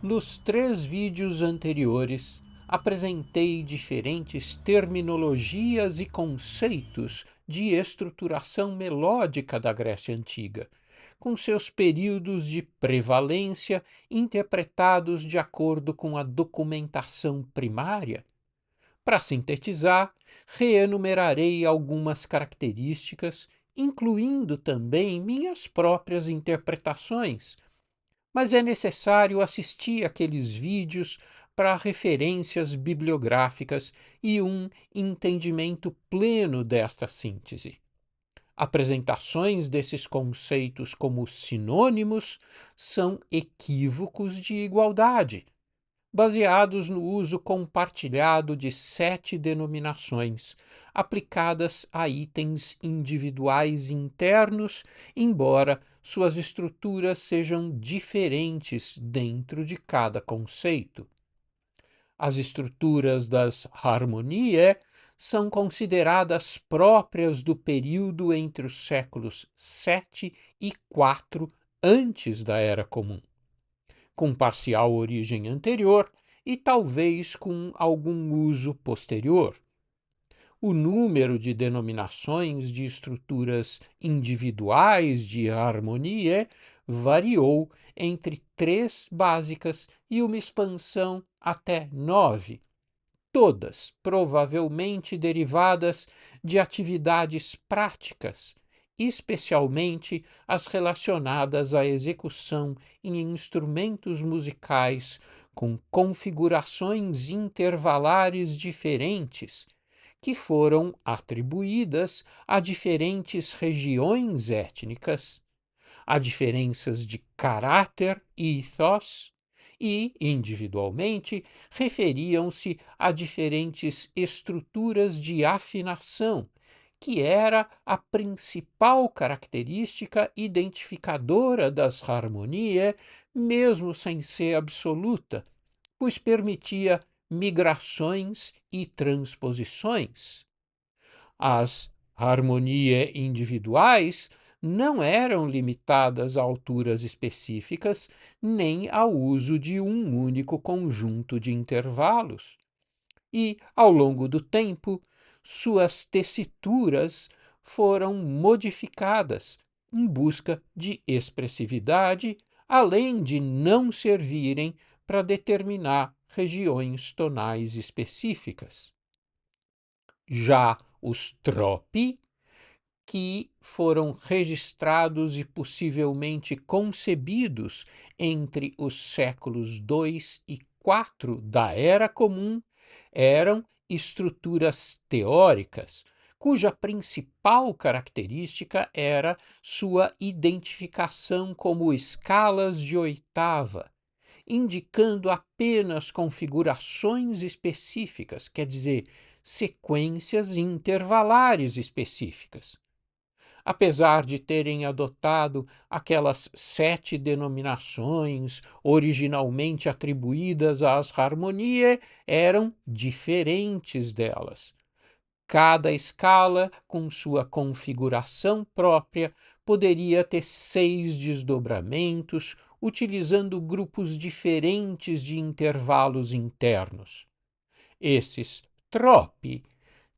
Nos 3 vídeos anteriores, apresentei diferentes terminologias e conceitos de estruturação melódica da Grécia Antiga, com seus períodos de prevalência interpretados de acordo com a documentação primária. Para sintetizar, reenumerarei algumas características, incluindo também minhas próprias interpretações, mas é necessário assistir aqueles vídeos para referências bibliográficas e um entendimento pleno desta síntese. Apresentações desses conceitos como sinônimos são equívocos de igualdade, baseados no uso compartilhado de 7 denominações, aplicadas a itens individuais internos, embora suas estruturas sejam diferentes dentro de cada conceito. As estruturas das harmoniae são consideradas próprias do período entre os séculos 7 e 4 antes da Era Comum, com parcial origem anterior e talvez com algum uso posterior. O número de denominações de estruturas individuais de harmonia variou entre 3 básicas e uma expansão até 9, todas provavelmente derivadas de atividades práticas, especialmente as relacionadas à execução em instrumentos musicais com configurações intervalares diferentes, que foram atribuídas a diferentes regiões étnicas, a diferenças de caráter e ethos, e, individualmente, referiam-se a diferentes estruturas de afinação, que era a principal característica identificadora das harmonias, mesmo sem ser absoluta, pois permitia migrações e transposições. As harmonias individuais não eram limitadas a alturas específicas nem ao uso de um único conjunto de intervalos. E, ao longo do tempo, suas tessituras foram modificadas em busca de expressividade, além de não servirem para determinar regiões tonais específicas. Já os tropi, que foram registrados e possivelmente concebidos entre os séculos 2 e 4 da Era Comum, eram estruturas teóricas, cuja principal característica era sua identificação como escalas de oitava, indicando apenas configurações específicas, quer dizer, sequências intervalares específicas. Apesar de terem adotado aquelas 7 denominações originalmente atribuídas às harmonias, eram diferentes delas. Cada escala, com sua configuração própria, poderia ter 6 desdobramentos, utilizando grupos diferentes de intervalos internos. Esses tropi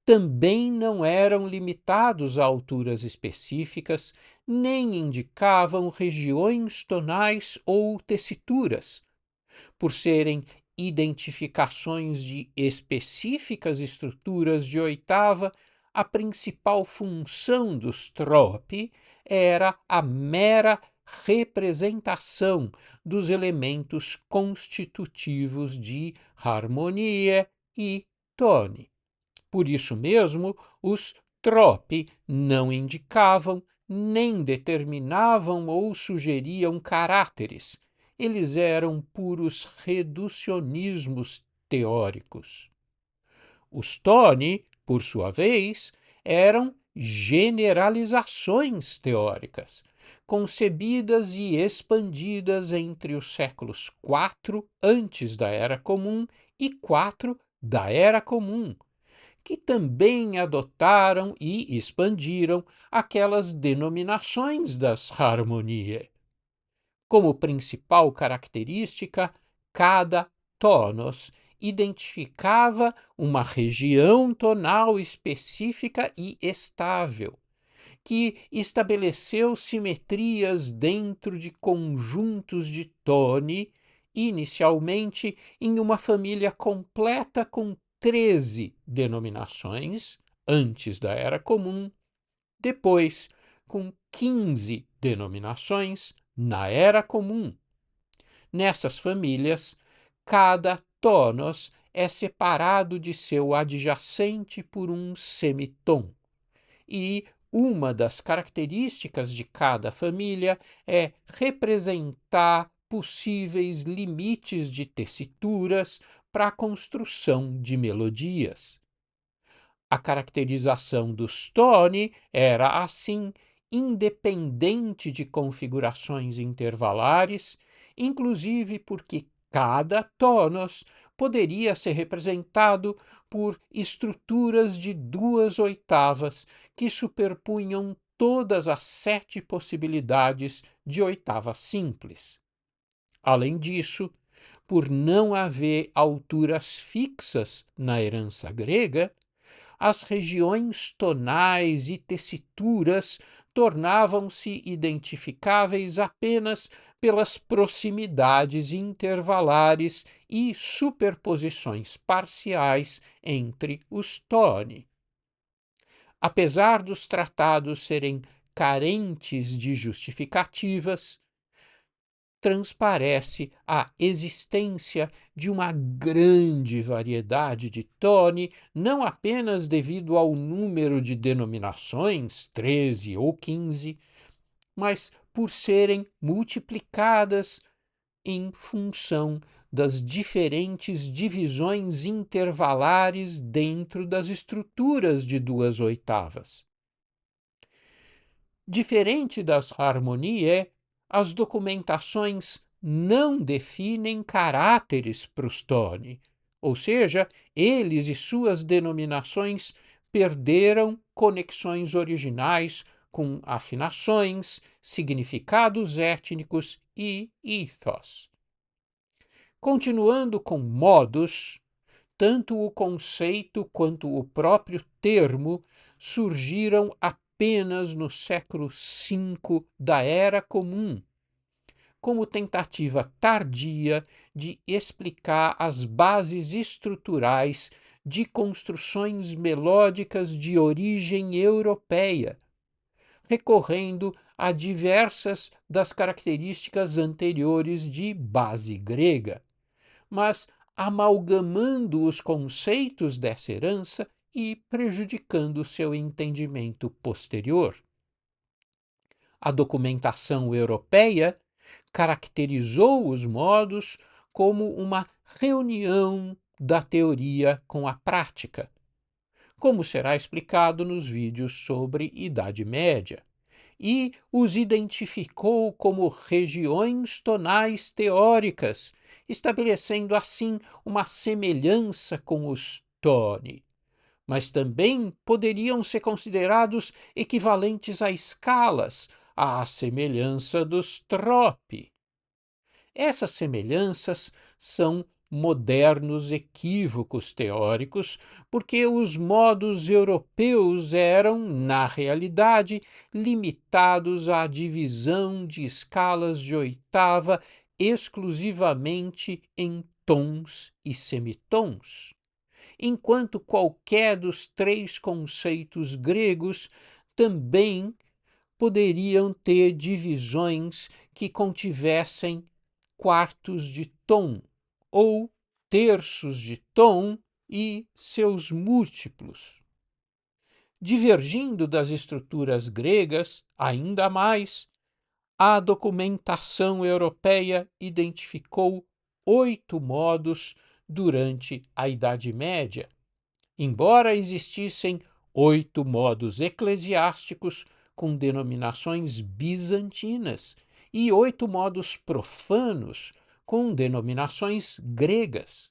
também não eram limitados a alturas específicas, nem indicavam regiões tonais ou tessituras. Por serem identificações de específicas estruturas de oitava, a principal função dos tropi era a mera representação dos elementos constitutivos de harmonia e tone. Por isso mesmo, os tropi não indicavam, nem determinavam ou sugeriam caráteres. Eles eram puros reducionismos teóricos. Os toni, por sua vez, eram generalizações teóricas, concebidas e expandidas entre os séculos 4 antes da Era Comum e 4 da Era Comum, que também adotaram e expandiram aquelas denominações das harmonias. Como principal característica, cada tonos identificava uma região tonal específica e estável, que estabeleceu simetrias dentro de conjuntos de toni, inicialmente em uma família completa com 13 denominações, antes da Era Comum, depois com 15 denominações na Era Comum. Nessas famílias, cada tonos é separado de seu adjacente por um semitom, e uma das características de cada família é representar possíveis limites de tessituras para a construção de melodias. A caracterização dos toni era, assim, independente de configurações intervalares, inclusive porque cada tonos poderia ser representado por estruturas de 2/8 que superpunham todas as 7 possibilidades de oitava simples. Além disso, por não haver alturas fixas na herança grega, as regiões tonais e tessituras tornavam-se identificáveis apenas pelas proximidades intervalares e superposições parciais entre os toni. Apesar dos tratados serem carentes de justificativas, transparece a existência de uma grande variedade de toni, não apenas devido ao número de denominações, 13 ou 15, mas por serem multiplicadas em função das diferentes divisões intervalares dentro das estruturas de 2/8. Diferente das harmoniae, as documentações não definem caráteres para os toni, ou seja, eles e suas denominações perderam conexões originais com afinações, significados étnicos e ethos. Continuando com modos, tanto o conceito quanto o próprio termo surgiram apenas no século V da Era Comum, como tentativa tardia de explicar as bases estruturais de construções melódicas de origem europeia, recorrendo a diversas das características anteriores de base grega, mas amalgamando os conceitos dessa herança e prejudicando seu entendimento posterior. A documentação europeia caracterizou os modos como uma reunião da teoria com a prática, como será explicado nos vídeos sobre Idade Média, e os identificou como regiões tonais teóricas, estabelecendo assim uma semelhança com os toni, mas também poderiam ser considerados equivalentes a escalas, à semelhança dos tropi. Essas semelhanças são modernos equívocos teóricos, porque os modos europeus eram, na realidade, limitados à divisão de escalas de oitava exclusivamente em tons e semitons, enquanto qualquer dos 3 conceitos gregos também poderiam ter divisões que contivessem quartos de tom ou terços de tom e seus múltiplos. Divergindo das estruturas gregas, ainda mais, a documentação europeia identificou 8 modos durante a Idade Média, embora existissem 8 modos eclesiásticos com denominações bizantinas e 8 modos profanos com denominações gregas.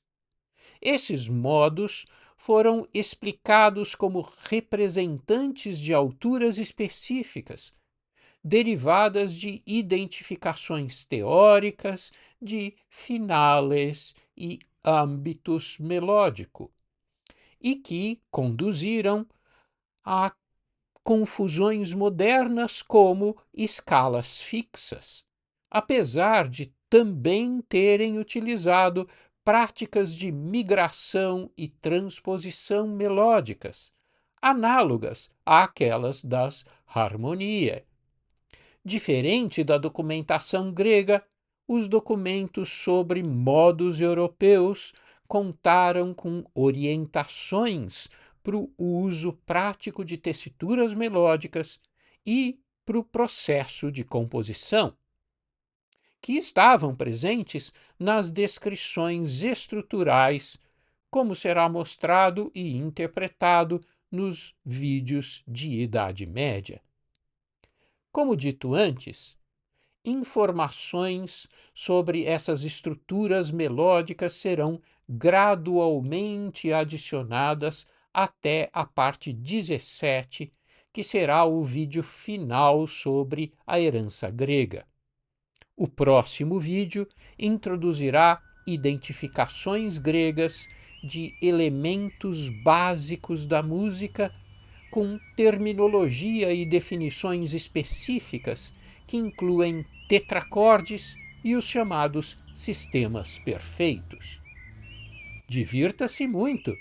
Esses modos foram explicados como representantes de alturas específicas, derivadas de identificações teóricas de finales e âmbitos melódico, e que conduziram a confusões modernas como escalas fixas, apesar de também terem utilizado práticas de migração e transposição melódicas, análogas àquelas das harmoniae. Diferente da documentação grega, os documentos sobre modos europeus contaram com orientações para o uso prático de tessituras melódicas e para o processo de composição, que estavam presentes nas descrições estruturais, como será mostrado e interpretado nos vídeos de Idade Média. Como dito antes, informações sobre essas estruturas melódicas serão gradualmente adicionadas até a parte 17, que será o vídeo final sobre a herança grega. O próximo vídeo introduzirá identificações gregas de elementos básicos da música com terminologia e definições específicas que incluem tetracordes e os chamados sistemas perfeitos. Divirta-se muito